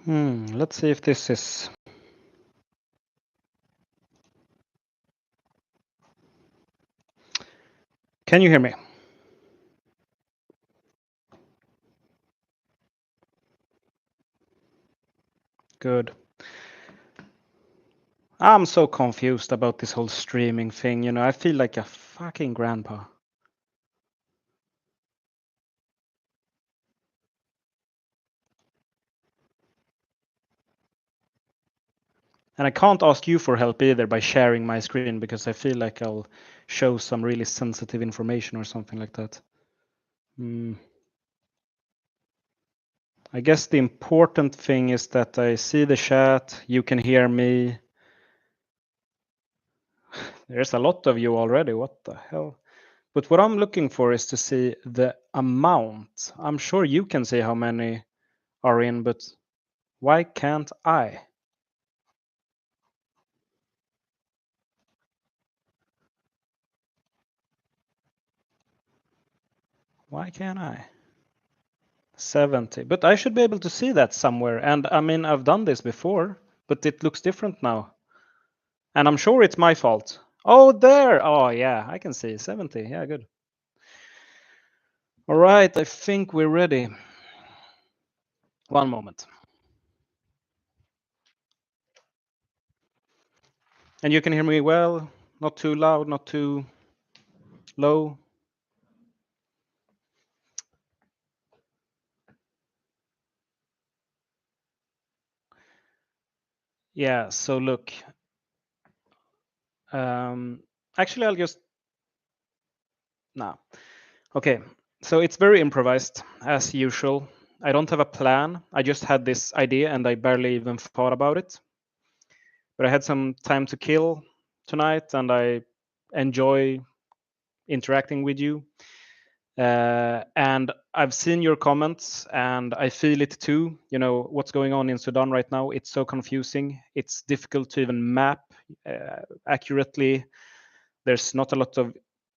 Let's see if this is... Can you hear me? Good. I'm so confused about this whole streaming thing, you know, I feel like a fucking grandpa. And I can't ask you for help either by sharing my screen because I feel like I'll show some really sensitive information or something like that. I guess the important thing is that I see the chat, you can hear me. There's a lot of you already, what the hell? But what I'm looking for is to see the amount. I'm sure you can see how many are in, but why can't I? Why can't I? 70. But I should be able to see that somewhere. And I mean, I've done this before, but it looks different now. And I'm sure it's my fault. Oh, there. Oh, yeah, I can see 70. Yeah, good. All right, I think we're ready. One moment. And you can hear me well, not too loud, not too low. Yeah, so look. Actually, I'll just... No. Okay, so it's very improvised, as usual. I don't have a plan. I just had this idea and I barely even thought about it. But I had some time to kill tonight and I enjoy interacting with you. And I've seen your comments and I feel it too. You know, what's going on in Sudan right now, it's so confusing. It's difficult to even map accurately. There's not a lot of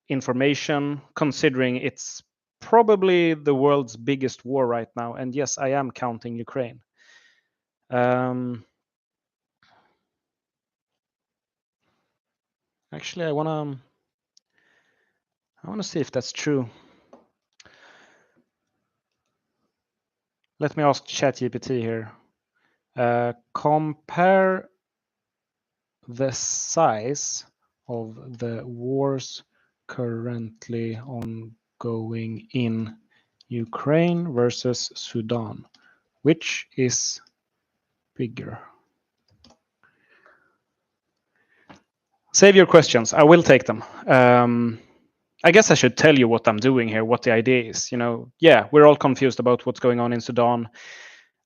information considering it's probably the world's biggest war right now. And yes, I am counting Ukraine. Actually, I wanna see if that's true. Let me ask ChatGPT here. Compare the size of the wars currently ongoing in Ukraine versus Sudan. Which is bigger? Save your questions. I will take them. I guess I should tell you what I'm doing here, what the idea is. You know, yeah, we're all confused about what's going on in Sudan.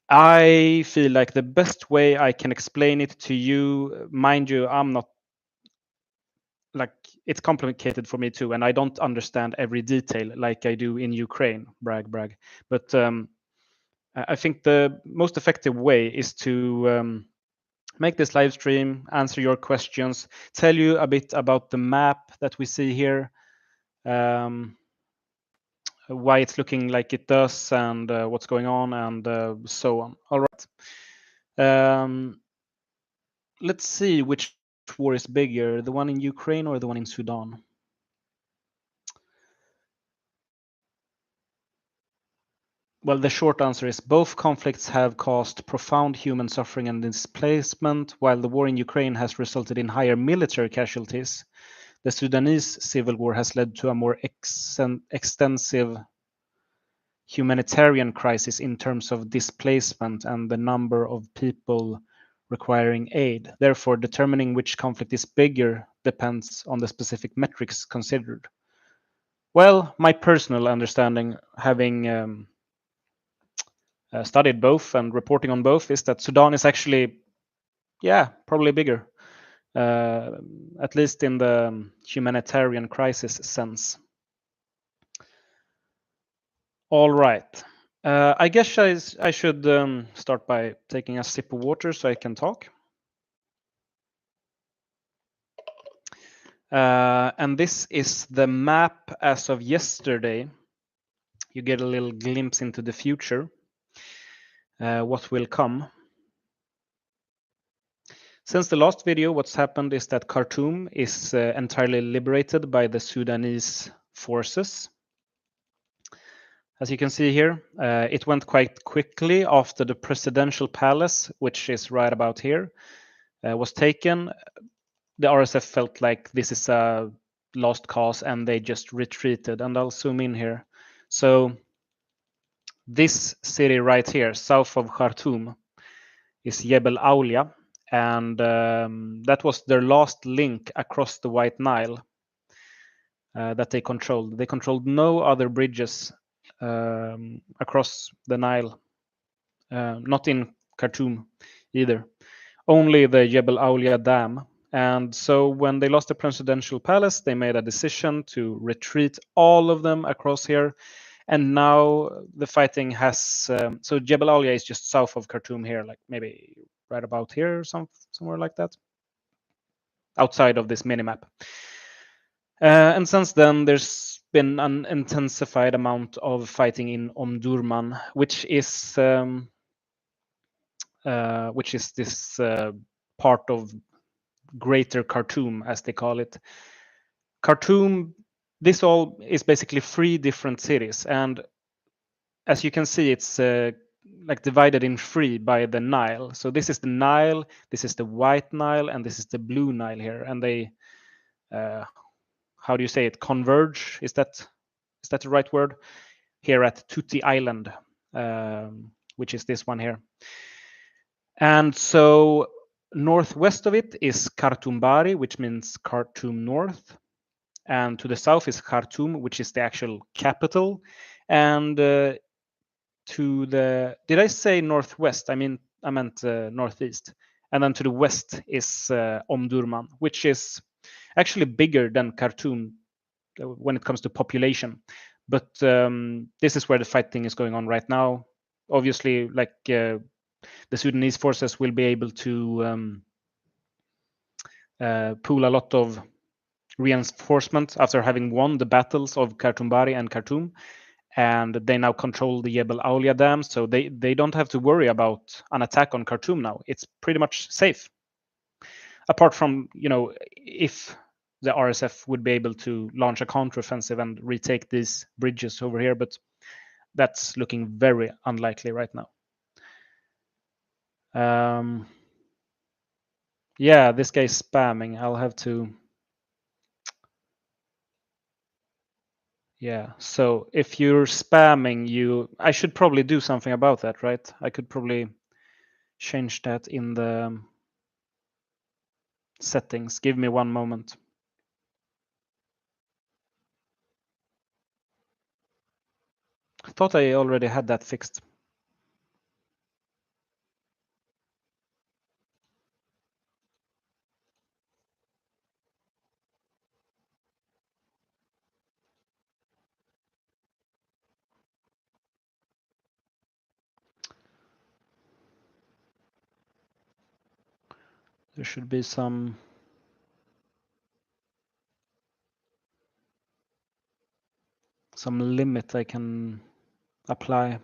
I feel like the best way I can explain it to you, mind you, I'm not like, it's complicated for me too, and I don't understand every detail like I do in Ukraine. Brag. But I think the most effective way is to make this live stream, answer your questions, tell you a bit about the map that we see here, why it's looking like it does, and what's going on, and so on. All right. Let's see which war is bigger, the one in Ukraine or the one in Sudan. Well, the short answer is both conflicts have caused profound human suffering and displacement. While the war in Ukraine has resulted in higher military casualties, the Sudanese civil war has led to a more extensive humanitarian crisis in terms of displacement and the number of people requiring aid. Therefore, determining which conflict is bigger depends on the specific metrics considered. Well, my personal understanding, having studied both and reporting on both, is that Sudan is actually, yeah, probably bigger, at least in the humanitarian crisis sense. All right. I guess I should start by taking a sip of water so I can talk. And this is the map as of yesterday. You get a little glimpse into the future, what will come. Since the last video, what's happened is that Khartoum is entirely liberated by the Sudanese forces. As you can see here, it went quite quickly after the presidential palace, which is right about here, was taken. The RSF felt like this is a lost cause and they just retreated. And I'll zoom in here. So this city right here, south of Khartoum, is Jebel Aulia. And that was their last link across the White Nile that they controlled. They controlled no other bridges across the Nile, not in Khartoum either. Only the Jebel Aulia Dam. And so when they lost the presidential palace, they made a decision to retreat all of them across here. And now the fighting has, so Jebel Aulia is just south of Khartoum here, like maybe right about here or somewhere like that, outside of this minimap. And since then, there's been an intensified amount of fighting in Omdurman, which is this part of Greater Khartoum, as they call it. Khartoum, this all is basically 3 different cities, and as you can see, it's like divided in 3 by the Nile. So this is the Nile, this is the White Nile, and this is the Blue Nile here, and they how do you say it, converge? Is that the right word? Here at Tuti Island, which is this one here. And so northwest of it is Khartoum Bari, which means Khartoum North. And to the south is Khartoum, which is the actual capital. And to the, did I say northwest? I meant northeast. And then to the west is Omdurman, which is actually bigger than Khartoum when it comes to population. But this is where the fighting is going on right now. Obviously, like the Sudanese forces will be able to pool a lot of reinforcement after having won the battles of Khartoum Bari and Khartoum. And they now control the Jebel Aulia Dam, so they don't have to worry about an attack on Khartoum now. It's pretty much safe. Apart from, if the RSF would be able to launch a counteroffensive and retake these bridges over here, but that's looking very unlikely right now. Yeah, this guy's spamming. I'll have to. Yeah, so if you're spamming, I should probably do something about that, right? I could probably change that in the settings. Give me one moment. I thought I already had that fixed. There should be some limit I can apply.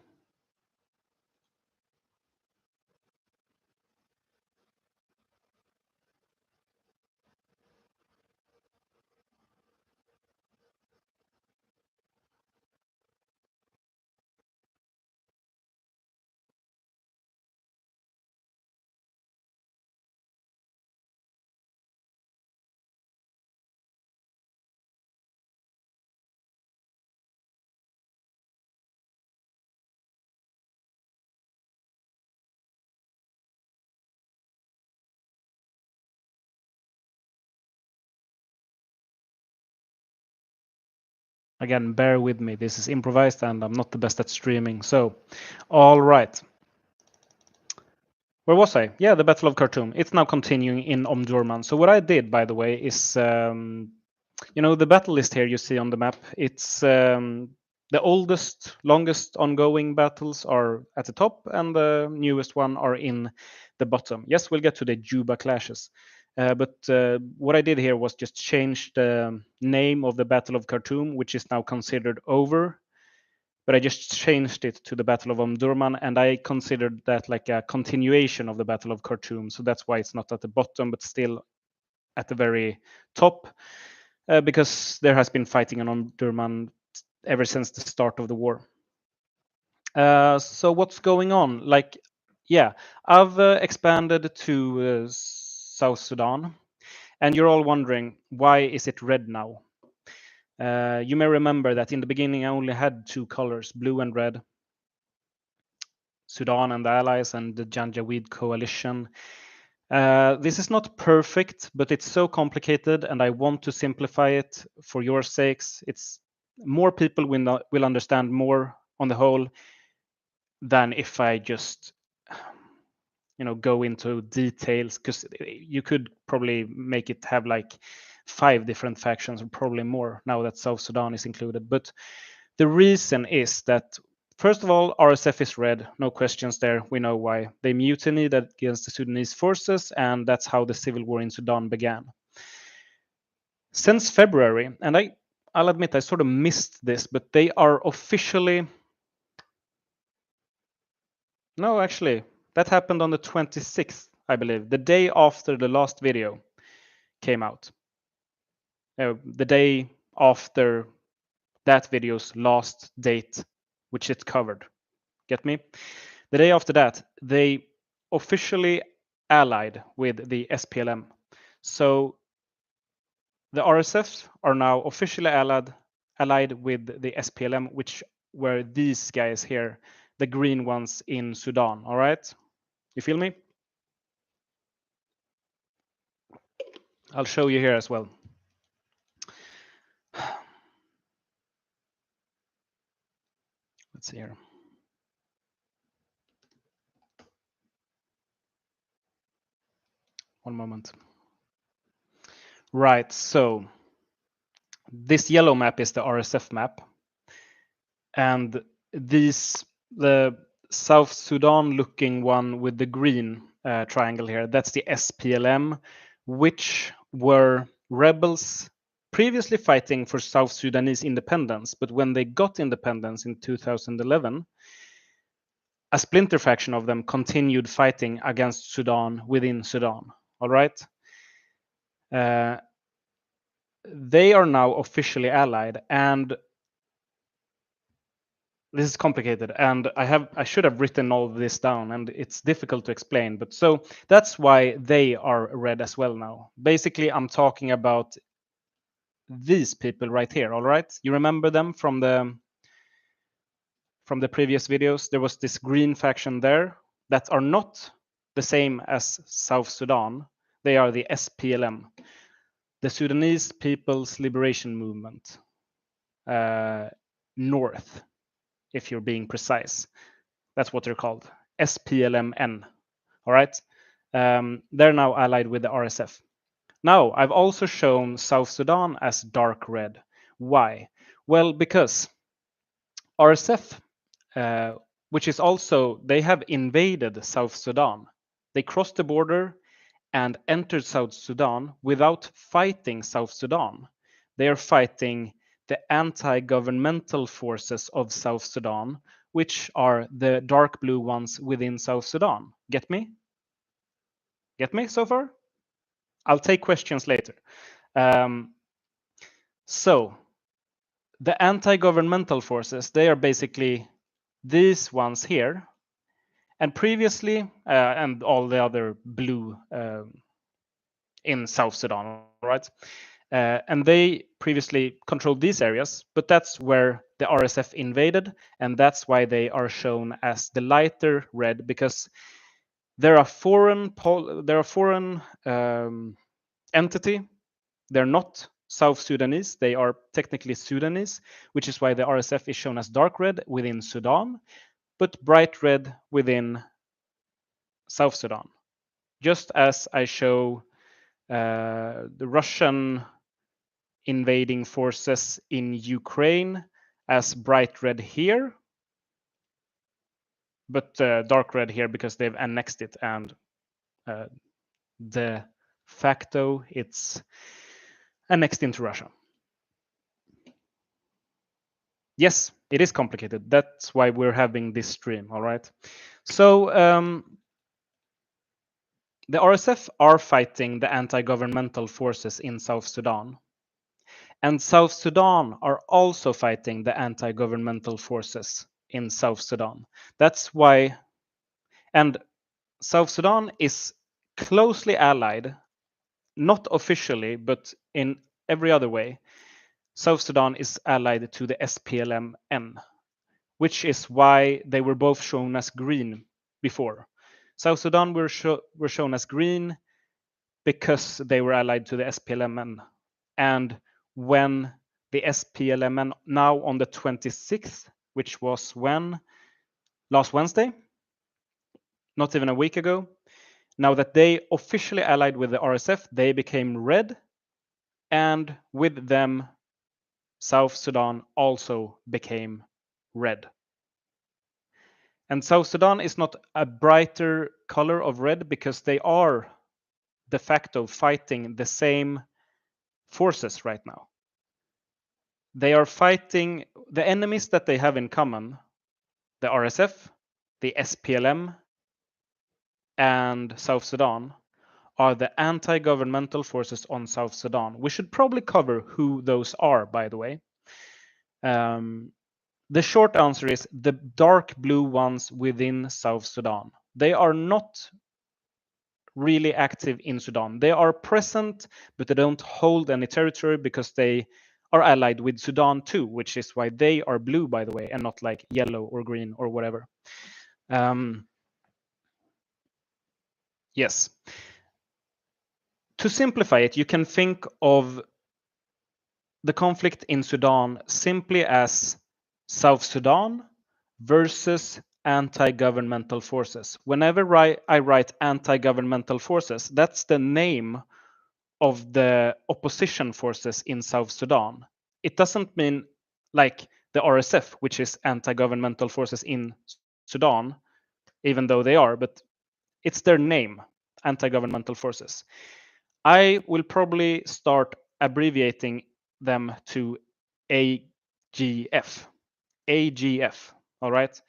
Again, bear with me. This is improvised and I'm not the best at streaming. So, all right. Where was I? Yeah, the Battle of Khartoum. It's now continuing in Omdurman. So what I did, by the way, is, the battle list here you see on the map. It's the oldest, longest ongoing battles are at the top and the newest one are in the bottom. Yes, we'll get to the Juba clashes. But what I did here was just change the name of the Battle of Khartoum, which is now considered over, but I just changed it to the Battle of Omdurman, and I considered that like a continuation of the Battle of Khartoum. So that's why it's not at the bottom, but still at the very top, because there has been fighting in Omdurman ever since the start of the war. So what's going on? Like, yeah, I've expanded to South Sudan, and you're all wondering, why is it red now? You may remember that in the beginning I only had two colors, blue and red. Sudan and the allies and the Janjaweed coalition. This is not perfect, but it's so complicated, and I want to simplify it for your sakes. It's more people will understand more on the whole than if I just go into details, because you could probably make it have like 5 different factions, or probably more now that South Sudan is included. But the reason is that, first of all, RSF is red, no questions there. We know why. They mutinied against the Sudanese forces, and that's how the civil war in Sudan began. Since February, and I'll admit I sort of missed this, but they are officially... No, actually, that happened on the 26th, I believe, the day after the last video came out. The day after that video's last date, which it covered. Get me? The day after that, they officially allied with the SPLM. So the RSF are now officially allied with the SPLM, which were these guys here, the green ones in Sudan. All right? You feel me? I'll show you here as well. Let's see here. One moment. Right, so this yellow map is the RSF map. And the South Sudan looking one with the green triangle here, that's the SPLM, which were rebels previously fighting for South Sudanese independence. But when they got independence in 2011, a splinter faction of them continued fighting against Sudan within Sudan. All right. They are now officially allied, and this is complicated, and I should have written all of this down, and it's difficult to explain, but so that's why they are red as well now. Basically, I'm talking about these people right here. All right, you remember them from the previous videos? There was this green faction there that are not the same as South Sudan. They are the SPLM, the Sudanese People's Liberation Movement, North, if you're being precise. That's what they're called, SPLMN. All right. They're now allied with the RSF. Now, I've also shown South Sudan as dark red. Why? Well, because RSF, which is also, they have invaded South Sudan. They crossed the border and entered South Sudan without fighting South Sudan. They are fighting the anti-governmental forces of South Sudan, which are the dark blue ones within South Sudan. Get me? Get me so far? I'll take questions later. So the anti-governmental forces, they are basically these ones here, and previously, and all the other blue in South Sudan, right? And they previously controlled these areas, but that's where the RSF invaded, and that's why they are shown as the lighter red, because they're a foreign entity. They're not South Sudanese. They are technically Sudanese, which is why the RSF is shown as dark red within Sudan, but bright red within South Sudan. Just as I show the Russian invading forces in Ukraine as bright red here, but dark red here because they've annexed it, and de facto it's annexed into Russia. Yes, It is complicated. That's why we're having this stream, all right? So the RSF are fighting the anti-governmental forces in South Sudan. And South Sudan are also fighting the anti-governmental forces in South Sudan. That's why, and South Sudan is closely allied, not officially, but in every other way. South Sudan is allied to the SPLM-N, which is why they were both shown as green before. South Sudan were shown as green because they were allied to the SPLM-N. And when the SPLM-N, now on the 26th, which was when? Last Wednesday? Not even a week ago. Now that they officially allied with the RSF, they became red, and with them, South Sudan also became red. And South Sudan is not a brighter color of red because they are de facto fighting the same forces right now. They are fighting the enemies that they have in common, the RSF, the SPLM, and South Sudan, are the anti-governmental forces on South Sudan. We should probably cover who those are, by the way. The short answer is the dark blue ones within South Sudan. They are not really active in Sudan. They are present, but they don't hold any territory because they are allied with Sudan too, which is why they are blue, by the way, and not like yellow or green or whatever. Yes. To simplify it, you can think of the conflict in Sudan simply as South Sudan versus anti-governmental forces. Whenever I write anti-governmental forces, that's the name of the opposition forces in South Sudan. It doesn't mean like the RSF, which is anti-governmental forces in Sudan, even though they are, but it's their name, anti-governmental forces. I will probably start abbreviating them to AGF. AGF, all right?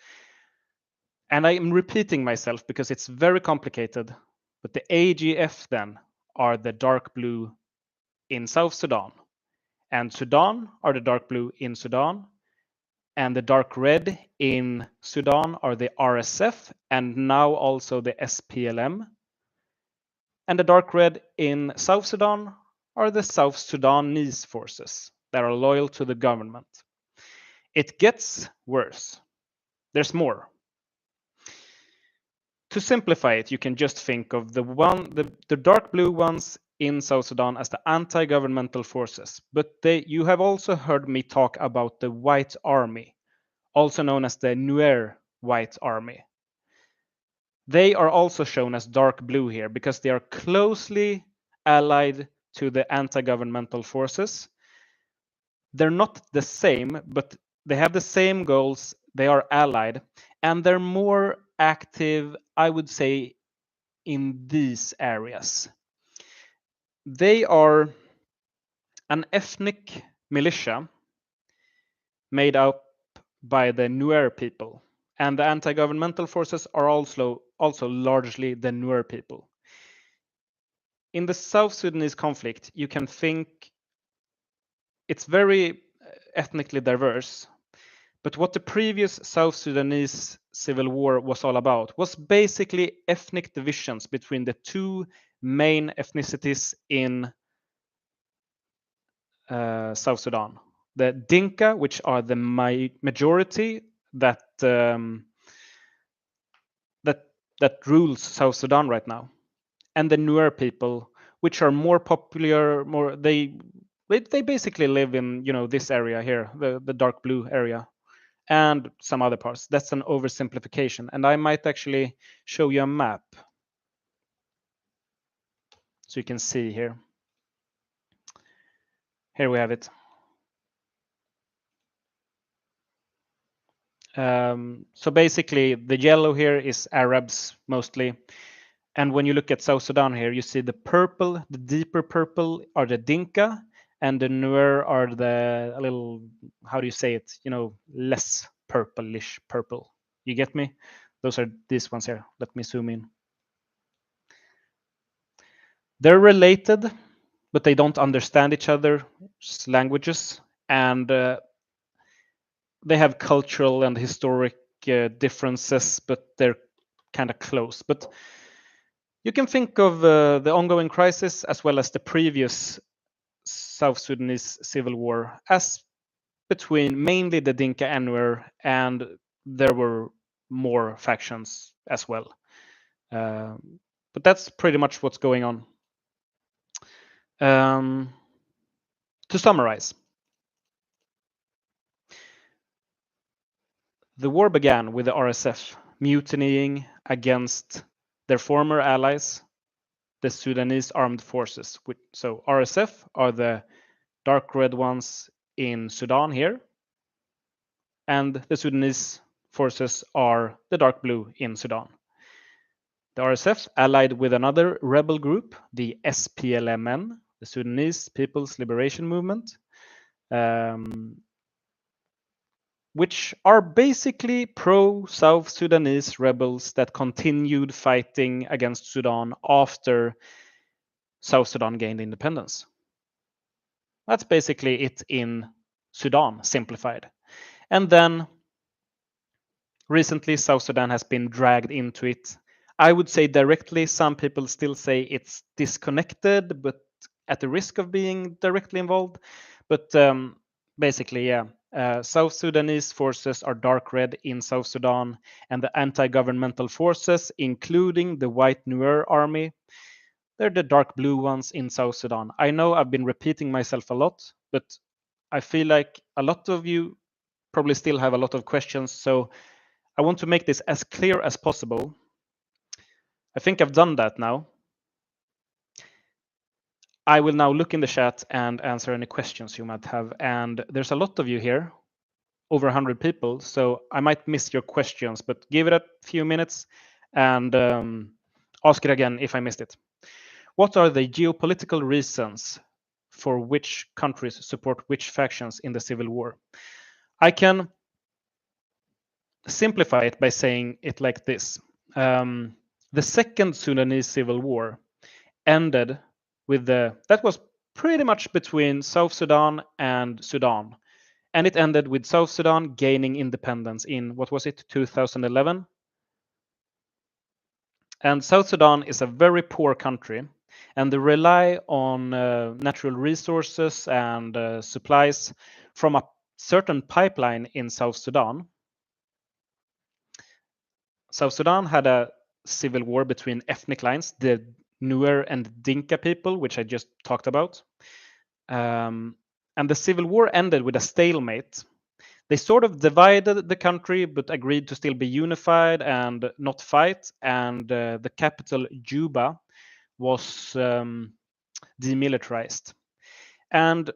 And I am repeating myself because it's very complicated, but the AGF then are the dark blue in South Sudan. And Sudan are the dark blue in Sudan. And the dark red in Sudan are the RSF and now also the SPLM. And the dark red in South Sudan are the South Sudanese forces that are loyal to the government. It gets worse. There's more. To simplify it, you can just think of the dark blue ones in South Sudan as the anti-governmental forces. But you have also heard me talk about the White Army, also known as the Nuer White Army. They are also shown as dark blue here because they are closely allied to the anti-governmental forces. They're not the same, but they have the same goals. They are allied, and they're more active, I would say, in these areas. They are an ethnic militia made up by the Nuer people, and the anti-governmental forces are also largely the Nuer people. In the South Sudanese conflict, you can think it's very ethnically diverse, but what the previous South Sudanese civil war was all about was basically ethnic divisions between the two main ethnicities in South Sudan. The Dinka, which are the majority that rules South Sudan right now, and the Nuer people, which are more popular, they basically live in this area here, the dark blue area, and some other parts. That's an oversimplification, and I might actually show you a map so you can see here. Here we have it. So basically, the yellow here is Arabs mostly. And when you look at South Sudan here, you see the purple, the deeper purple are the Dinka, and the Nuer are the a little, how do you say it? Less purplish purple. You get me? Those are these ones here. Let me zoom in. They're related, but they don't understand each other's languages, and they have cultural and historic differences, but they're kind of close. But you can think of the ongoing crisis as well as the previous South Sudanese civil war as between mainly the Dinka and Nuer, and there were more factions as well. But that's pretty much what's going on. To summarize, the war began with the RSF mutinying against their former allies, the Sudanese armed forces. So RSF are the dark red ones in Sudan here, and the Sudanese forces are the dark blue in Sudan. The RSF allied with another rebel group, the SPLMN, the Sudanese People's Liberation Movement, which are basically pro-South Sudanese rebels that continued fighting against Sudan after South Sudan gained independence. That's basically it in Sudan, simplified. And then recently, South Sudan has been dragged into it. I would say directly, some people still say it's disconnected, but at the risk of being directly involved. But basically, yeah, South Sudanese forces are dark red in South Sudan, and the anti-governmental forces, including the White Nuer Army, they're the dark blue ones in South Sudan. I know I've been repeating myself a lot, but I feel like a lot of you probably still have a lot of questions, so I want to make this as clear as possible. I think I've done that now. I will now look in the chat and answer any questions you might have. And there's a lot of you here, over 100 people, so I might miss your questions, but give it a few minutes and ask it again if I missed it. What are the geopolitical reasons for which countries support which factions in the civil war? I can simplify it by saying it like this. The second Sudanese civil war ended with that was pretty much between South Sudan and Sudan. And it ended with South Sudan gaining independence in, what was it, 2011? And South Sudan is a very poor country, and they rely on natural resources and supplies from a certain pipeline in South Sudan. South Sudan had a civil war between ethnic lines, the Nuer and Dinka people, which I just talked about. And the civil war ended with a stalemate. They sort of divided the country, but agreed to still be unified and not fight. And the capital, Juba, was demilitarized. And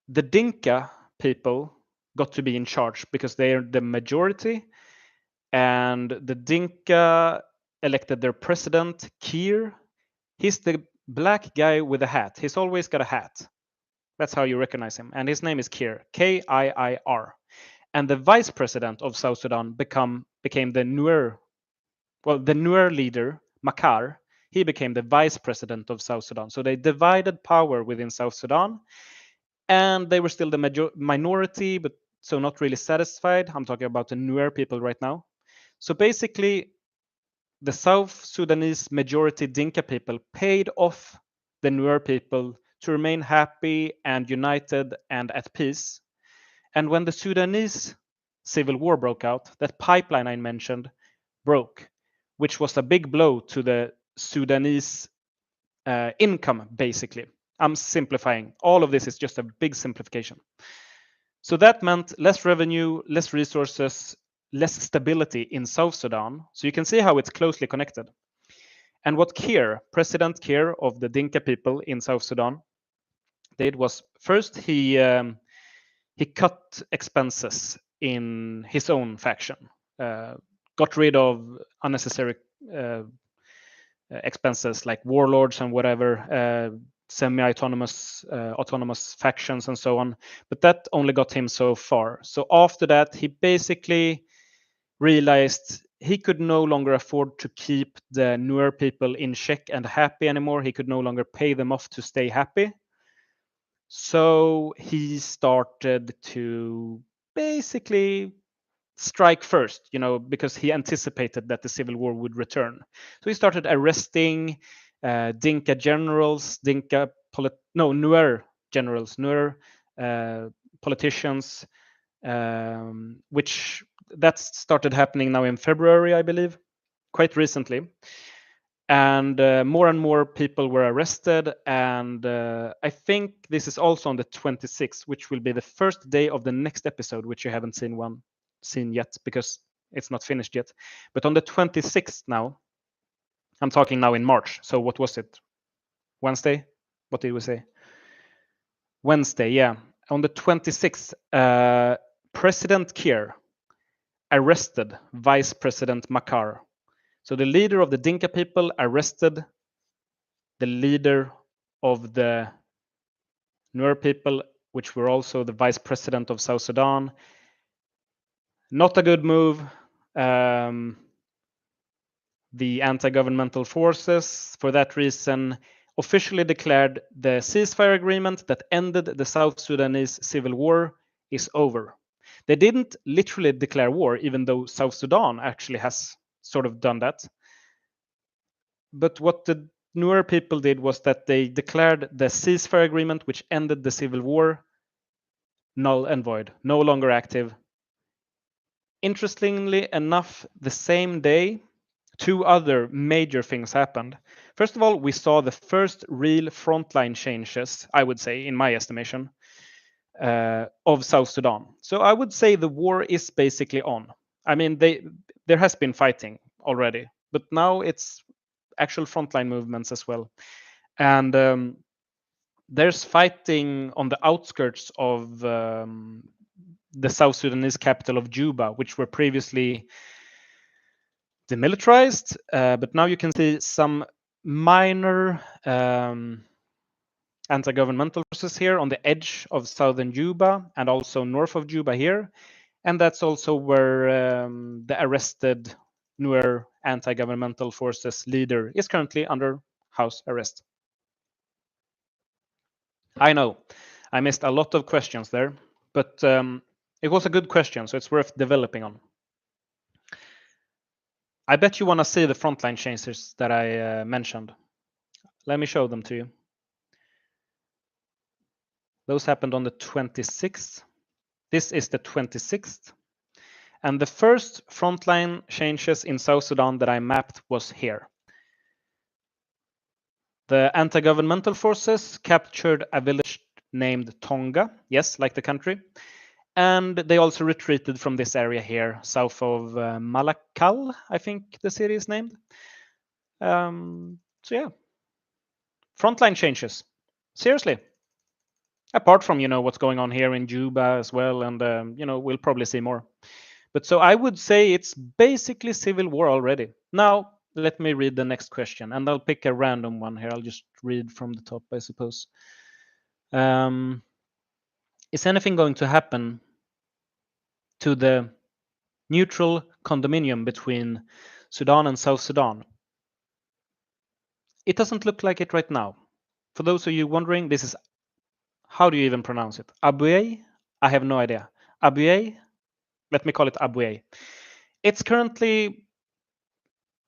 the Dinka people got to be in charge because they are the majority. And the Dinka elected their president, Kiir. He's the black guy with a hat. He's always got a hat. That's how you recognize him. And his name is Kiir, Kiir. And the vice president of South Sudan became the Nuer leader, Makar. He became the vice president of South Sudan. So they divided power within South Sudan, and they were still the minority, but so not really satisfied. I'm talking about the Nuer people right now. So basically, the South Sudanese majority Dinka people paid off the Nuer people to remain happy and united and at peace. And when the Sudanese civil war broke out, that pipeline I mentioned broke, which was a big blow to the Sudanese income, basically. I'm simplifying. All of this is just a big simplification. So that meant less revenue, less resources, less stability in South Sudan. So you can see how it's closely connected. And what President Kiir of the Dinka people in South Sudan did was, first he cut expenses in his own faction, got rid of unnecessary expenses like warlords and whatever, semi-autonomous autonomous factions and so on. But that only got him so far. So after that, he basically realized he could no longer afford to keep the Nuer people in check and happy anymore. He could no longer pay them off to stay happy. So he started to basically strike first, because he anticipated that the civil war would return. So he started arresting Dinka generals, Nuer generals, Nuer politicians, which that started happening now in February, I believe, quite recently. And more and more people were arrested. And I think this is also on the 26th, which will be the first day of the next episode, which you haven't seen yet because it's not finished yet. But on the 26th now, I'm talking now in March. So what was it? Wednesday? What did we say? Wednesday, yeah. On the 26th, President Kiir arrested Vice President Makar. So the leader of the Dinka people arrested the leader of the Nuer people, which were also the vice president of South Sudan. Not a good move. The anti-governmental forces, for that reason, officially declared the ceasefire agreement that ended the South Sudanese civil war is over. They didn't literally declare war, even though South Sudan actually has sort of done that. But what the Nuer people did was that they declared the ceasefire agreement, which ended the civil war, null and void, no longer active. Interestingly enough, the same day, two other major things happened. First of all, we saw the first real frontline changes, I would say, in my estimation, of South Sudan. So I would say the war is basically on. I mean, there has been fighting already, but now it's actual frontline movements as well. And there's fighting on the outskirts of the South Sudanese capital of Juba, which were previously demilitarized, but now you can see some minor anti-governmental forces here on the edge of southern Juba and also north of Juba here. And that's also where the arrested Nuer anti-governmental forces leader is currently under house arrest. I know I missed a lot of questions there, but it was a good question, so it's worth developing on. I bet you want to see the frontline changes that I mentioned. Let me show them to you. Those happened on the 26th. This is the 26th. And the first frontline changes in South Sudan that I mapped was here. The anti-governmental forces captured a village named Tonga, yes, like the country. And they also retreated from this area here, south of Malakal, I think the city is named. So yeah, frontline changes. Seriously. Apart from, what's going on here in Juba as well, and, we'll probably see more. But so I would say it's basically civil war already. Now, let me read the next question, and I'll pick a random one here. I'll just read from the top, I suppose. Is anything going to happen to the neutral condominium between Sudan and South Sudan? It doesn't look like it right now. For those of you wondering, this is, how do you even pronounce it? Abuye? I have no idea. Abuye? Let me call it Abuye. It's currently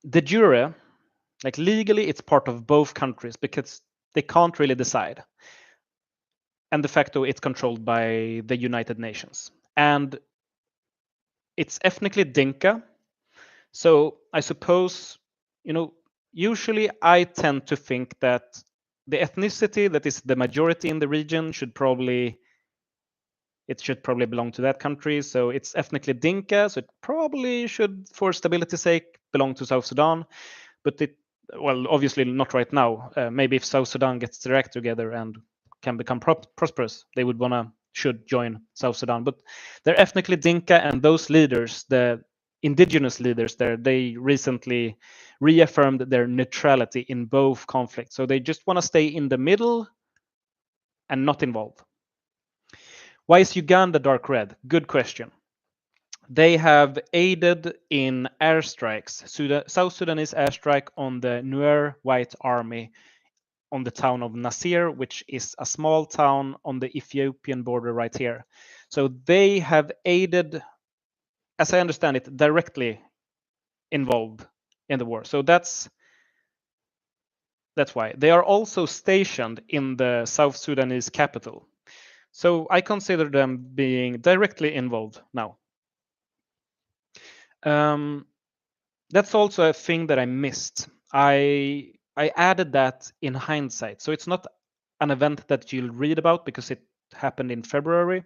de jure, like legally, it's part of both countries because they can't really decide. And de facto, it's controlled by the United Nations. And it's ethnically Dinka. So I suppose, usually I tend to think that the ethnicity that is the majority in the region should probably belong to that country. So it's ethnically Dinka, so it probably should, for stability's sake, belong to South Sudan. But obviously not right now. Maybe if South Sudan gets their act together and can become prosperous, they should join South Sudan. But they're ethnically Dinka, and those leaders, the indigenous leaders there, they recently reaffirmed their neutrality in both conflicts. So they just want to stay in the middle and not involved. Why is Uganda dark red? Good question. They have aided in airstrikes, South Sudanese airstrike on the Nuer White Army on the town of Nasir, which is a small town on the Ethiopian border right here. So they have aided, as I understand it, directly involved in the war. So that's why. They are also stationed in the South Sudanese capital. So I consider them being directly involved now. That's also a thing that I missed. I added that in hindsight. So it's not an event that you'll read about because it happened in February.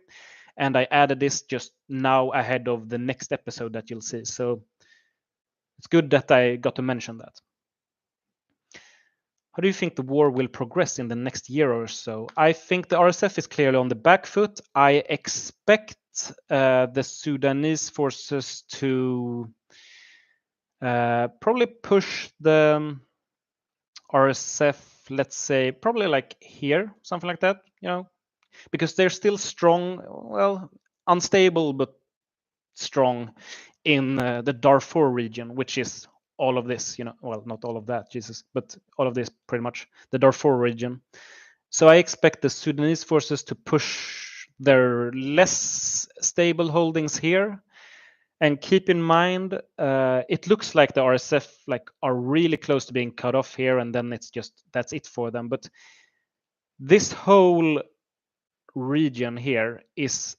And I added this just now ahead of the next episode that you'll see. So it's good that I got to mention that. How do you think the war will progress in the next year or so? I think the RSF is clearly on the back foot. I expect the Sudanese forces to probably push the RSF, let's say, probably like here, something like that, because they're still strong, well, unstable, but strong in the Darfur region, which is all of this, well, not all of that, Jesus, but all of this pretty much, the Darfur region. So I expect the Sudanese forces to push their less stable holdings here. And keep in mind, it looks like the RSF are really close to being cut off here, and then that's it for them. But this whole region here is,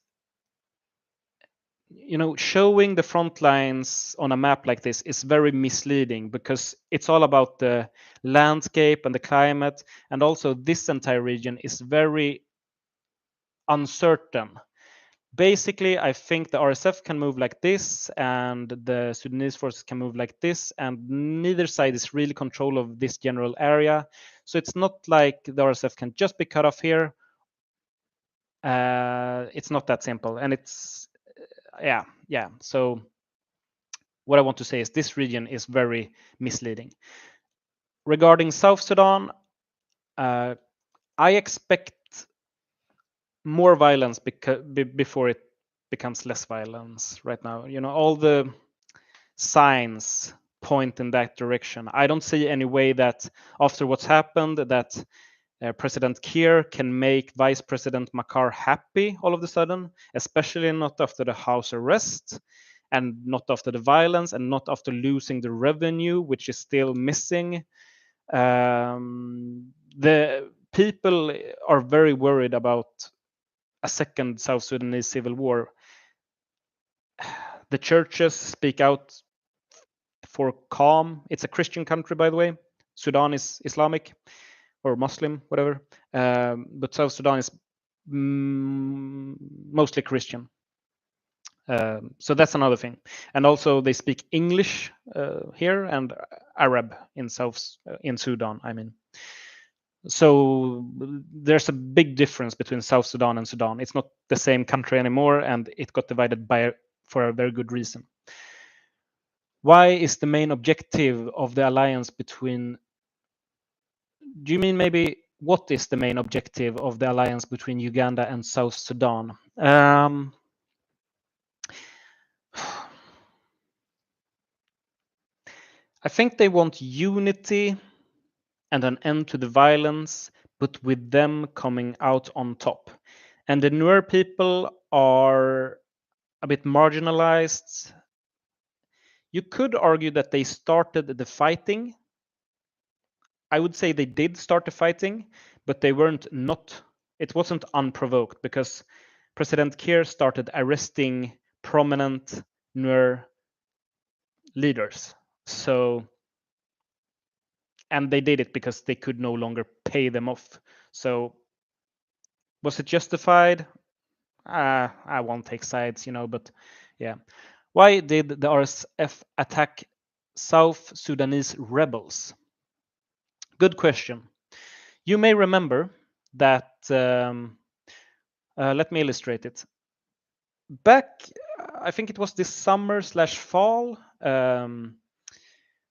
showing the front lines on a map like this is very misleading because it's all about the landscape and the climate, and also this entire region is very uncertain. Basically, I think the RSF can move like this and the Sudanese forces can move like this, and neither side is really control of this general area. So it's not like the RSF can just be cut off here. It's not that simple. And it's, yeah. So what I want to say is this region is very misleading. Regarding South Sudan, I expect more violence before it becomes less violence right now. All the signs point in that direction. I don't see any way that after what's happened that President Kiir can make Vice President Makar happy all of a sudden, especially not after the house arrest and not after the violence and not after losing the revenue, which is still missing. The people are very worried about a second South Sudanese civil war. The churches speak out for calm. It's a Christian country, by the way. Sudan is Islamic or Muslim, whatever. But South Sudan is mostly Christian. So that's another thing. And also they speak English here and Arab in Sudan, I mean. So there's a big difference between South Sudan and Sudan. It's not the same country anymore, and it got divided for a very good reason. Why is the main objective of the alliance between... Do you mean maybe what is the main objective of the alliance between Uganda and South Sudan? I think they want unity and an end to the violence, but with them coming out on top. And the Nuer people are a bit marginalized. You could argue that they started the fighting. I would say they did start the fighting, but it wasn't unprovoked because President Kiir started arresting prominent Nuer leaders. And they did it because they could no longer pay them off. So was it justified? I won't take sides, but yeah. Why did the RSF attack South Sudanese rebels? Good question. You may remember that, let me illustrate it. Back, I think it was this summer/fall,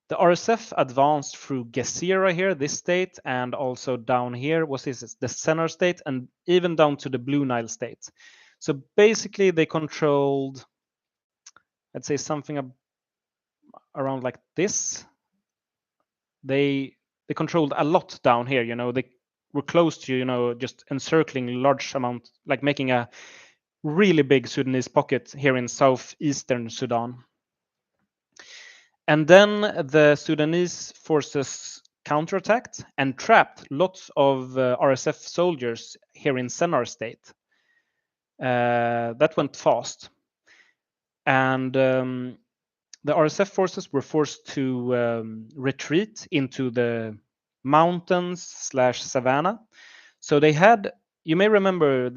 The RSF advanced through Gezira here, this state, and also down here was this the Sennar state, and even down to the Blue Nile state. So basically, they controlled, I'd say, something around like this. They controlled a lot down here. They were close to just encircling large amount, like making a really big Sudanese pocket here in southeastern Sudan. And then the Sudanese forces counterattacked and trapped lots of RSF soldiers here in Sennar state. That went fast. And the RSF forces were forced to retreat into the mountains/savannah. So they had, you may remember,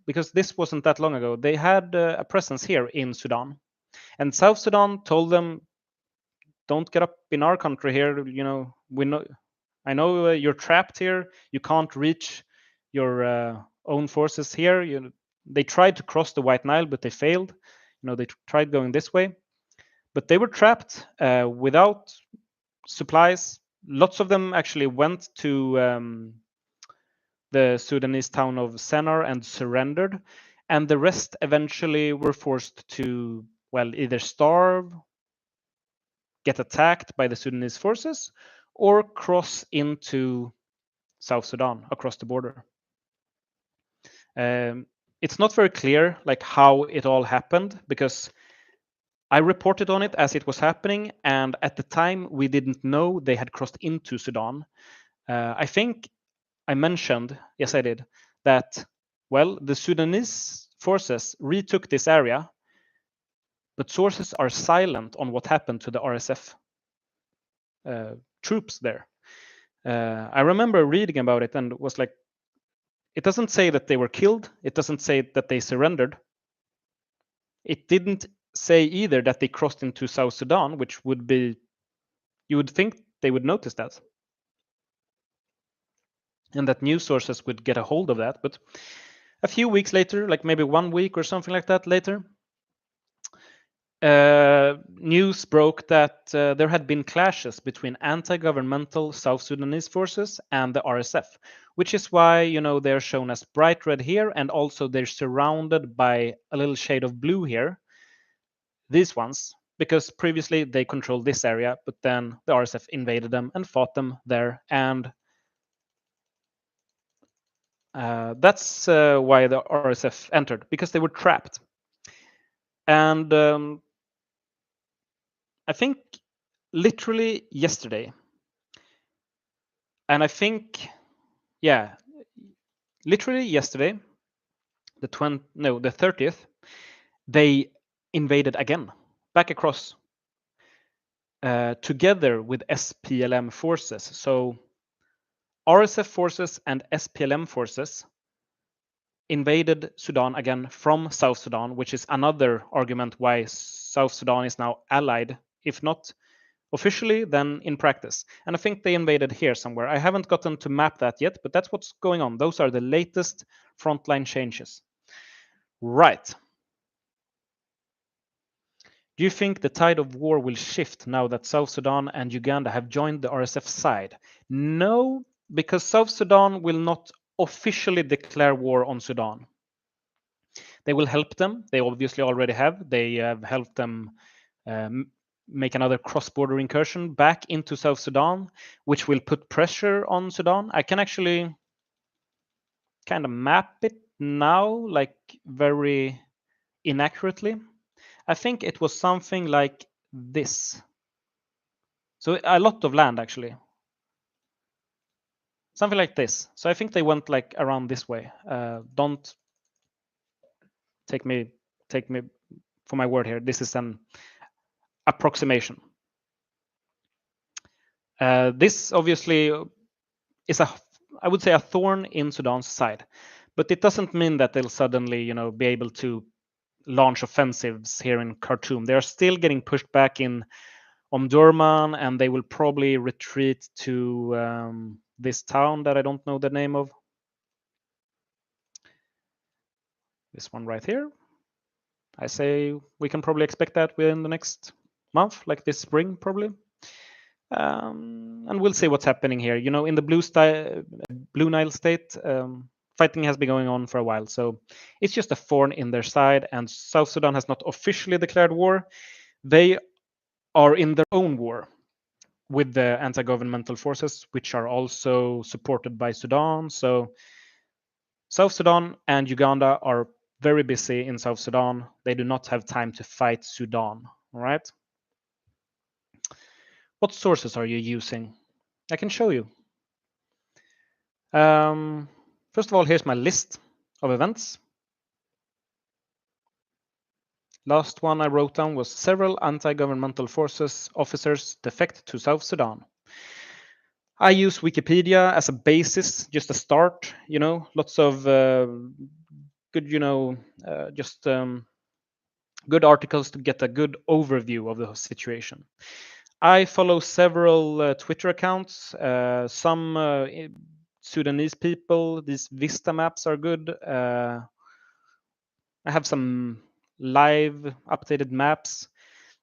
because this wasn't that long ago, they had a presence here in Sudan. And South Sudan told them, don't get up in our country here. I know you're trapped here. You can't reach your own forces here. They tried to cross the White Nile, but they failed. They tried going this way, but they were trapped without supplies. Lots of them actually went to the Sudanese town of Sennar and surrendered, and the rest eventually were forced to, well, either starve, get attacked by the Sudanese forces, or cross into South Sudan across the border. It's not very clear like how it all happened, because I reported on it as it was happening, and at the time we didn't know they had crossed into Sudan. I think I mentioned, yes I did, that, well, the Sudanese forces retook this area, but sources are silent on what happened to the RSF troops there. I remember reading about it and was like, it doesn't say that they were killed. It doesn't say that they surrendered. It didn't say either that they crossed into South Sudan, which would be, you would think they would notice that, and that news sources would get a hold of that. But a few weeks later, like maybe 1 week or something like that later, news broke that there had been clashes between anti-governmental South Sudanese forces and the RSF, which is why they're shown as bright red here, and also they're surrounded by a little shade of blue here. These ones, because previously they controlled this area, but then the RSF invaded them and fought them there, and that's why the RSF entered, because they were trapped. And I think literally yesterday, and I think, yeah, literally yesterday, the 30th, they invaded again, back across, together with SPLM forces. So RSF forces and SPLM forces invaded Sudan again from South Sudan, which is another argument why South Sudan is now allied, if not officially, then in practice. And I think they invaded here somewhere. I haven't gotten to map that yet, but that's what's going on. Those are the latest frontline changes. Right. Do you think the tide of war will shift now that South Sudan and Uganda have joined the RSF side? No, because South Sudan will not officially declare war on Sudan. They will help them. They obviously already have. They have helped them make another cross-border incursion back into South Sudan, which will put pressure on Sudan. I can actually kind of map it now, like very inaccurately. I think it was something like this. So a lot of land, actually. Something like this. So I think they went like around this way. Don't take me for my word here. This is an approximation. This obviously is I would say a thorn in Sudan's side, but it doesn't mean that they'll suddenly, be able to launch offensives here in Khartoum. They are still getting pushed back in Omdurman, and they will probably retreat to this town that I don't know the name of. This one right here. I say we can probably expect that within the next month, like this spring, probably. And we'll see what's happening here. You know, in the Blue Nile state, fighting has been going on for a while, so it's just a thorn in their side. And South Sudan has not officially declared war. They are in their own war with the anti-governmental forces, which are also supported by Sudan. So South Sudan and Uganda are very busy in South Sudan. They do not have time to fight Sudan. All right. What sources are you using? I can show you. First of all, here's my list of events. Last one I wrote down was several anti-governmental forces officers defect to South Sudan. I use Wikipedia as a basis, just a start. You know, lots of good, just good articles to get a good overview of the situation. I follow several Twitter accounts. Some Sudanese people. These Vista maps are good. I have some live updated maps.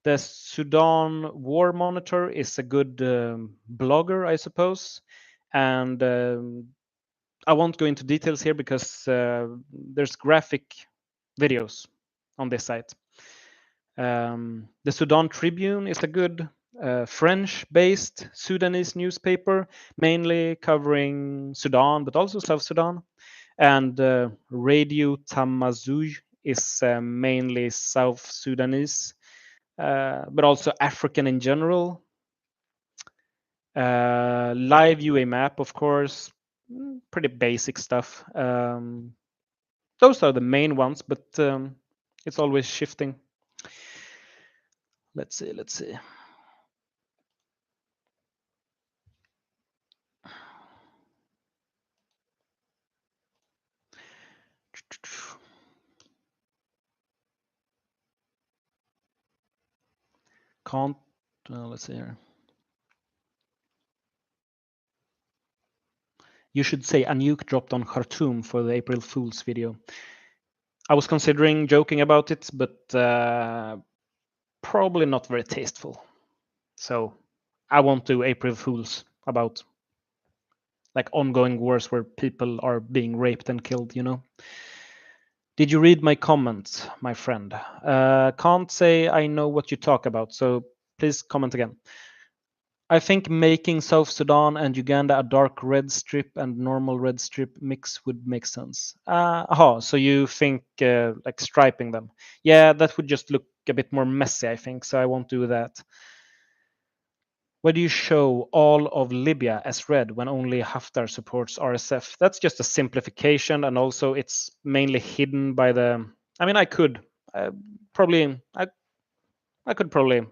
The Sudan War Monitor is a good blogger, I suppose. And I won't go into details here because there's graphic videos on this site. The Sudan Tribune is a good French-based Sudanese newspaper, mainly covering Sudan, but also South Sudan. And Radio Tamazuj is mainly South Sudanese, but also African in general. Live UA map, of course, pretty basic stuff. Those are the main ones, but it's always shifting. Let's see. Can't, let's see here. You should say a nuke dropped on Khartoum for the April Fool's video. I was considering joking about it, but probably not very tasteful. So I won't do April Fools about like ongoing wars where people are being raped and killed, you know. Did you read my comments, my friend? Can't say I know what you talk about, so please comment again. I think making South Sudan and Uganda a dark red strip and normal red strip mix would make sense. So you think like striping them? Yeah, that would just look a bit more messy, I think, so I won't do that. Why do you show all of Libya as red when only Haftar supports RSF? That's just a simplification, and also it's mainly hidden by the. I mean, I could probably, I could probably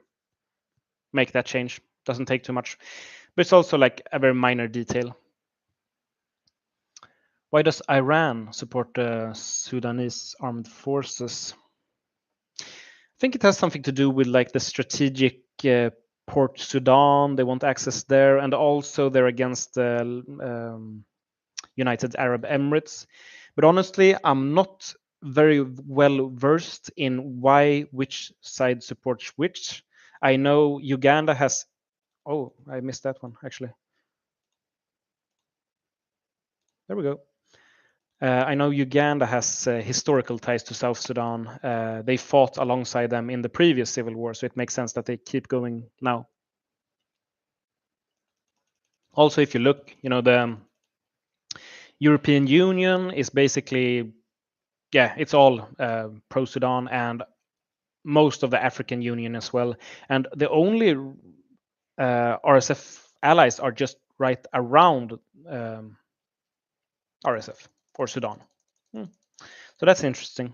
make that change. Doesn't take too much, but it's also like a very minor detail. Why does Iran support the Sudanese armed forces? I think it has something to do with like the strategic Port Sudan. They want access there, and also they're against the United Arab Emirates. But honestly, I'm not very well versed in why which side supports which. I know Uganda has. Oh, I missed that one actually. There we go. I know Uganda has historical ties to South Sudan. They fought alongside them in the previous civil war, so it makes sense that they keep going now. Also, if you look, you know, the European Union is basically, yeah, it's all pro-Sudan, and most of the African Union as well. And the only RSF allies are just right around RSF or Sudan. So that's interesting.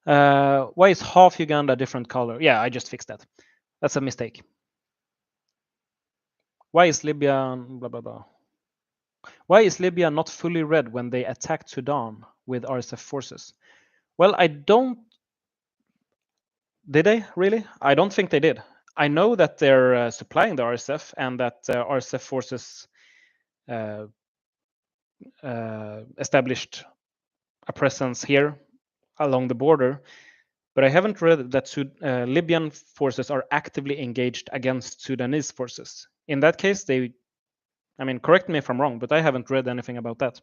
Why is half Uganda a different color? Yeah, I just fixed that. That's a mistake. Why is Libya blah blah blah? Why is Libya not fully red when they attacked Sudan with RSF forces? Well, I don't. Did they really? I don't think they did. I know that they're supplying the RSF and that RSF forces established a presence here along the border. But I haven't read that Libyan forces are actively engaged against Sudanese forces. In that case, I mean, correct me if I'm wrong, but I haven't read anything about that.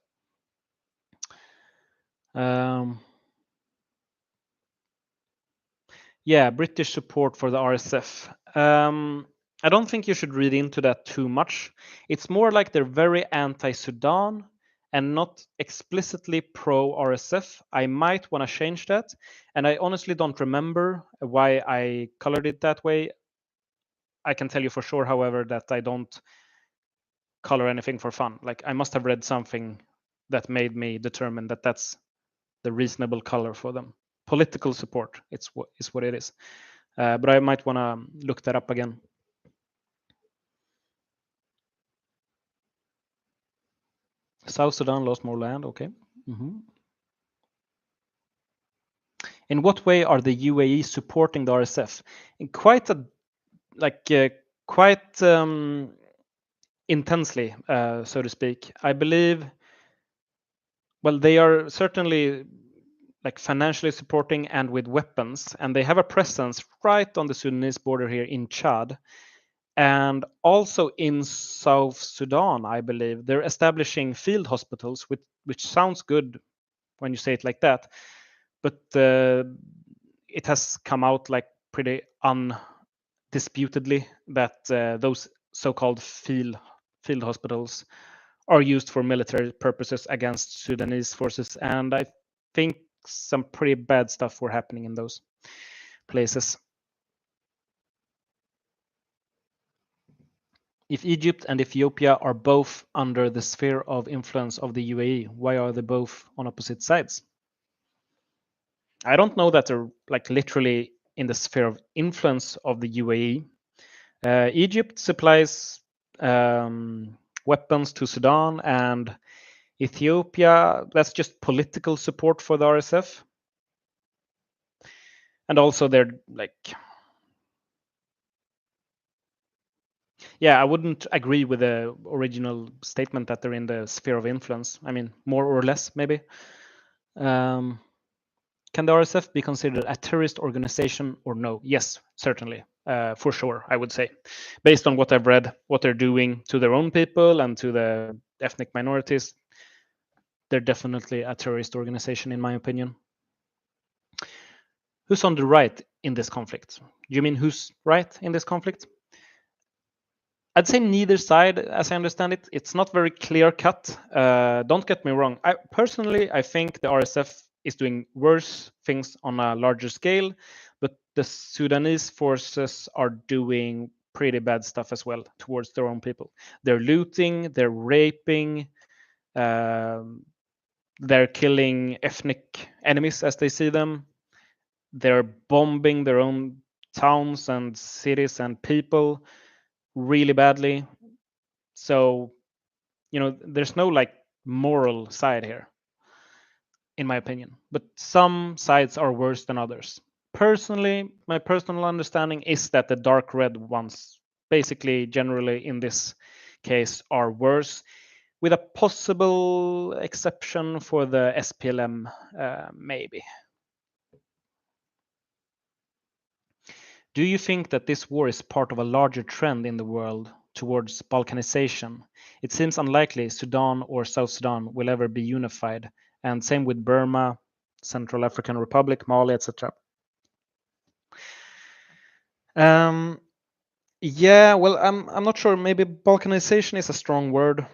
Yeah, British support for the RSF. I don't think you should read into that too much. It's more like they're very anti-Sudan and not explicitly pro-RSF. I might want to change that, and I honestly don't remember why I colored it that way. I can tell you for sure, however, that I don't color anything for fun. Like I must have read something that made me determine that that's the reasonable color for them. Political support, is what it is. But I might want to look that up again. South Sudan lost more land. Okay. In what way are the UAE supporting the RSF? In quite intensely, so to speak. I believe. Well, they are certainly like financially supporting and with weapons, and they have a presence right on the Sudanese border here in Chad. And also in South Sudan, I believe they're establishing field hospitals, which sounds good when you say it like that, but it has come out like pretty undisputedly that those so-called field hospitals are used for military purposes against Sudanese forces, and I think some pretty bad stuff were happening in those places. If Egypt and Ethiopia are both under the sphere of influence of the UAE, why are they both on opposite sides? I don't know that they're like literally in the sphere of influence of the UAE. Egypt supplies weapons to Sudan, and Ethiopia, that's just political support for the RSF. And also they're like, yeah, I wouldn't agree with the original statement that they're in the sphere of influence. I mean, more or less, maybe. Can the RSF be considered a terrorist organization or no? Yes, certainly, for sure, I would say. Based on what I've read, what they're doing to their own people and to the ethnic minorities, they're definitely a terrorist organization, in my opinion. Who's on the right in this conflict? Do you mean who's right in this conflict? I'd say neither side, as I understand it. It's not very clear cut. Don't get me wrong. I think the RSF is doing worse things on a larger scale, but the Sudanese forces are doing pretty bad stuff as well towards their own people. They're looting, they're raping, they're killing ethnic enemies as they see them. They're bombing their own towns and cities and people really badly. So, there's no like moral side here, in my opinion. But some sides are worse than others. Personally, my personal understanding is that the dark red ones, basically, generally in this case, are worse, with a possible exception for the SPLM, maybe. Do you think that this war is part of a larger trend in the world towards balkanization? It seems unlikely Sudan or South Sudan will ever be unified, and same with Burma, Central African Republic, Mali, etc. Yeah, well, I'm not sure. Maybe balkanization is a strong word,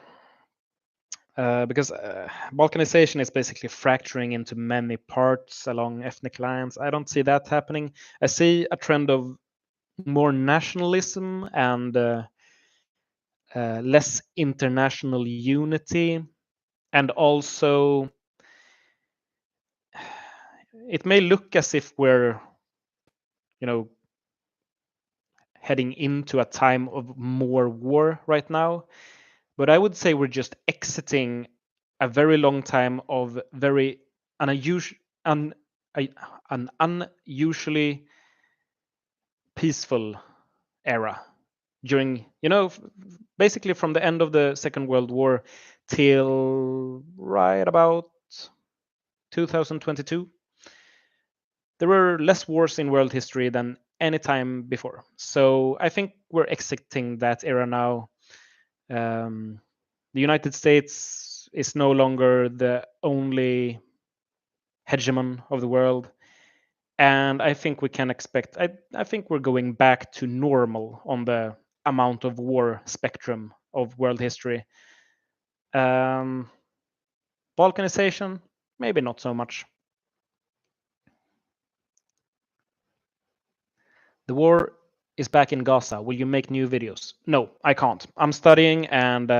because balkanization is basically fracturing into many parts along ethnic lines. I don't see that happening. I see a trend of more nationalism and less international unity, and also it may look as if we're, heading into a time of more war right now, but I would say we're just exiting a very long time of very unusual, an unusually peaceful era during, basically from the end of the Second World War till right about 2022. There were less wars in world history than any time before. So I think we're exiting that era now. The United States is no longer the only hegemon of the world. And I think we can expect, I think we're going back to normal on the amount of war spectrum of world history. Um, Balkanization, maybe not so much. The war is back in Gaza. Will you make new videos? No, I can't. I'm studying and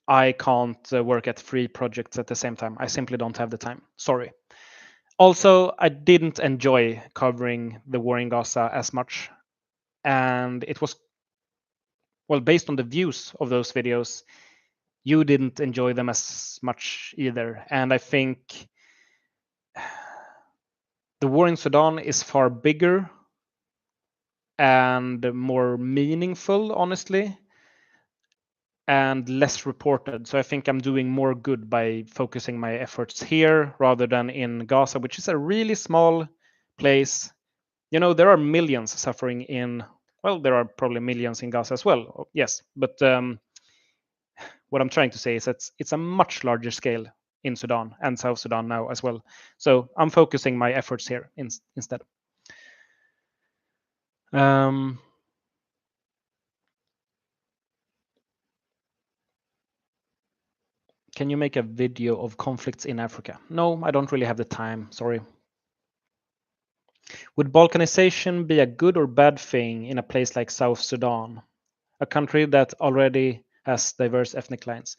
I can't work at 3 projects at the same time. I simply don't have the time. Sorry. Also, I didn't enjoy covering the war in Gaza as much. And it was, well, based on the views of those videos, you didn't enjoy them as much either. And I think the war in Sudan is far bigger and more meaningful, honestly, and less reported. So I think I'm doing more good by focusing my efforts here rather than in Gaza, which is a really small place. You know, there are millions suffering in, well, there are probably millions in Gaza as well. Yes. But what I'm trying to say is that it's a much larger scale in Sudan and South Sudan now as well. So I'm focusing my efforts here instead. Can you make a video of conflicts in Africa? No, I don't really have the time. Sorry. Would balkanization be a good or bad thing in a place like South Sudan, a country that already has diverse ethnic lines?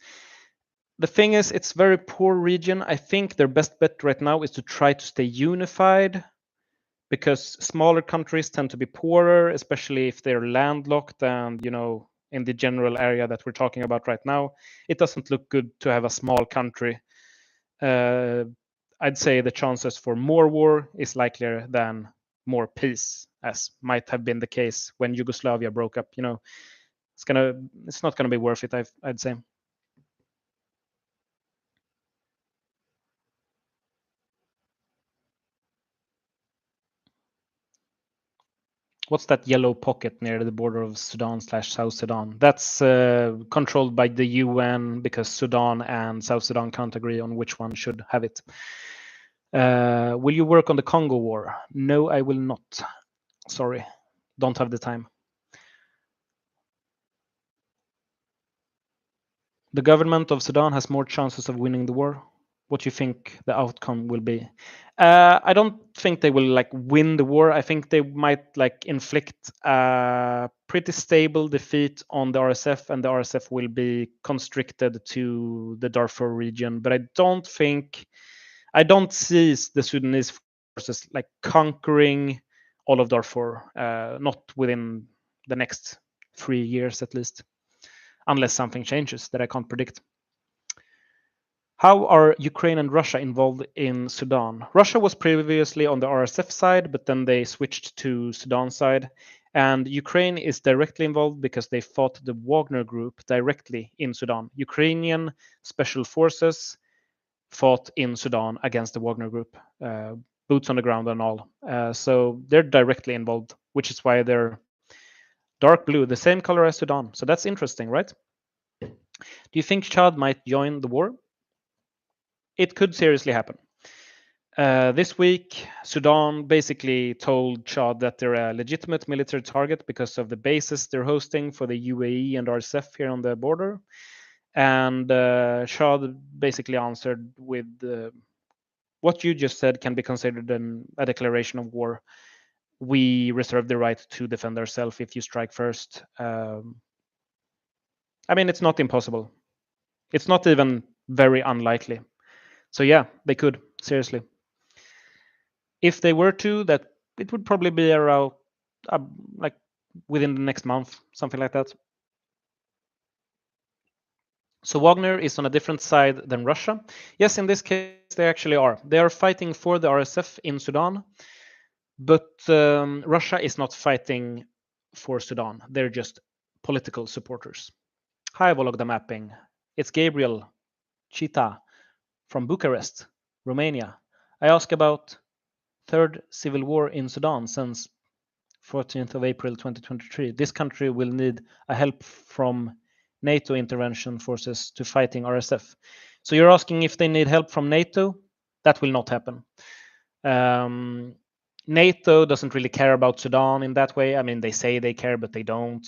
The thing is, it's a very poor region. I think their best bet right now is to try to stay unified because smaller countries tend to be poorer, especially if they're landlocked and, you know, in the general area that we're talking about right now. It doesn't look good to have a small country. I'd say the chances for more war is likelier than more peace, as might have been the case when Yugoslavia broke up. You know, it's not gonna be worth it. I'd say. What's that yellow pocket near the border of Sudan/South Sudan? That's controlled by the UN because Sudan and South Sudan can't agree on which one should have it. Will you work on the Congo war? No, I will not. Sorry, don't have the time. The government of Sudan has more chances of winning the war. What do you think the outcome will be? I don't think they will like win the war. I think they might like inflict a pretty stable defeat on the RSF, and the RSF will be constricted to the Darfur region. But I don't see the Sudanese forces like conquering all of Darfur, not within the next 3 years at least, unless something changes that I can't predict. How are Ukraine and Russia involved in Sudan? Russia was previously on the RSF side, but then they switched to Sudan side. And Ukraine is directly involved because they fought the Wagner group directly in Sudan. Ukrainian special forces fought in Sudan against the Wagner group, boots on the ground and all. So they're directly involved, which is why they're dark blue, the same color as Sudan. So that's interesting, right? Do you think Chad might join the war? It could seriously happen. This week, Sudan basically told Chad that they're a legitimate military target because of the bases they're hosting for the UAE and RSF here on the border. And Chad basically answered with what you just said can be considered a declaration of war. We reserve the right to defend ourselves if you strike first. I mean, it's not impossible. It's not even very unlikely. So yeah, they could, seriously. If they were to, that it would probably be around like within the next month, something like that. So Wagner is on a different side than Russia. Yes, in this case, they actually are. They are fighting for the RSF in Sudan, but Russia is not fighting for Sudan. They're just political supporters. Hi, Vologda Mapping. It's Gabriel Chita from Bucharest, Romania. I ask about third civil war in Sudan since 14th of April 2023. This country will need a help from NATO intervention forces to fighting RSF. So you're asking if they need help from NATO? That will not happen. NATO doesn't really care about Sudan in that way. I mean, they say they care, but they don't.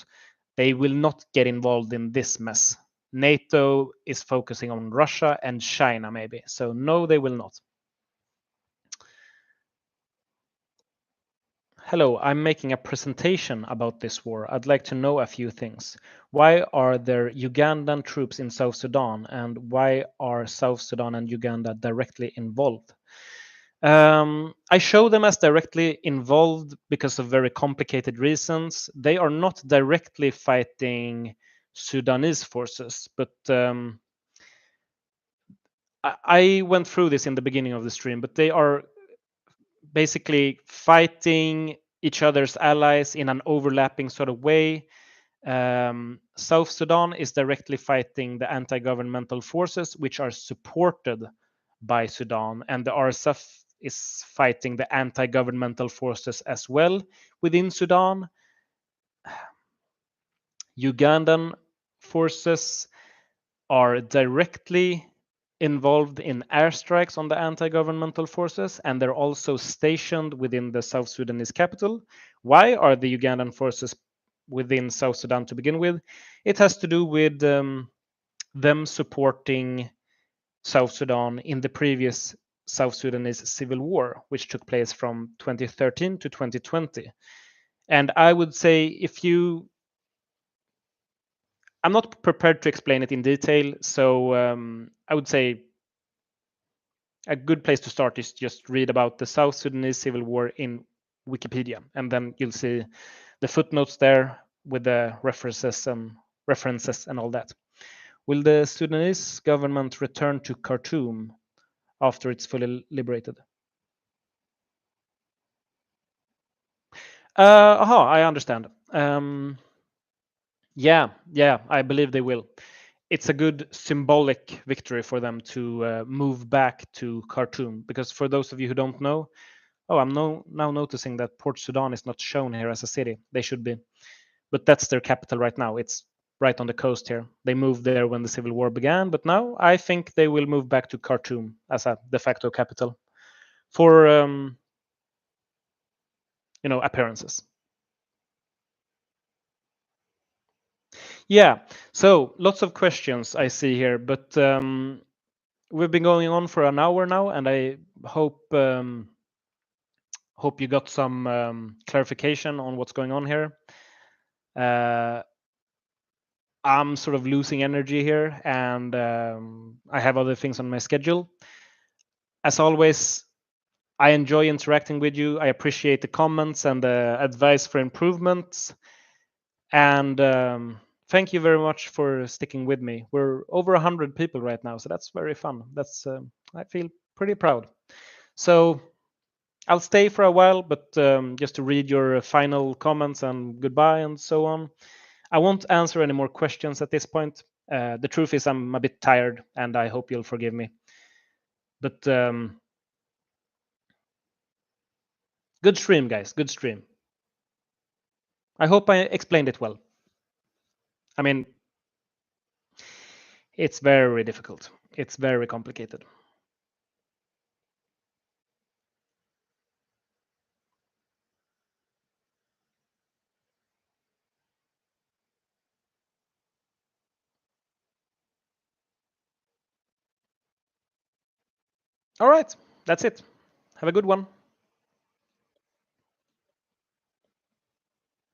They will not get involved in this mess. NATO is focusing on Russia and China, maybe. So, no, they will not. Hello, I'm making a presentation about this war. I'd like to know a few things. Why are there Ugandan troops in South Sudan, and why are South Sudan and Uganda directly involved? I show them as directly involved because of very complicated reasons. They are not directly fighting Sudanese forces, but I went through this in the beginning of the stream, but they are basically fighting each other's allies in an overlapping sort of way. South Sudan is directly fighting the anti-governmental forces, which are supported by Sudan, and the RSF is fighting the anti-governmental forces as well within Sudan. Ugandan forces are directly involved in airstrikes on the anti-governmental forces, and they're also stationed within the South Sudanese capital. Why are the Ugandan forces within South Sudan to begin with? It has to do with them supporting South Sudan in the previous South Sudanese civil war, which took place from 2013 to 2020. And I would say I'm not prepared to explain it in detail, so I would say a good place to start is just read about the South Sudanese civil war in Wikipedia, and then you'll see the footnotes there with the references and all that. Will the Sudanese government return to Khartoum after it's fully liberated? I understand. Yeah, I believe they will. It's a good symbolic victory for them to move back to Khartoum, because for those of you who don't know, I'm now noticing that Port Sudan is not shown here as a city. They should be, but that's their capital right now. It's right on the coast here. They moved there when the civil war began, but now I think they will move back to Khartoum as a de facto capital for appearances. Yeah. So lots of questions I see here, but we've been going on for an hour now, and I hope you got some clarification on what's going on here. I'm sort of losing energy here, and I have other things on my schedule. As always, I enjoy interacting with you. I appreciate the comments and the advice for improvements. And thank you very much for sticking with me. We're over 100 people right now, so that's very fun. I feel pretty proud. So I'll stay for a while, but just to read your final comments and goodbye and so on. I won't answer any more questions at this point. The truth is I'm a bit tired, and I hope you'll forgive me. But good stream, guys. Good stream. I hope I explained it well. I mean, it's very difficult. It's very complicated. All right. That's it. Have a good one.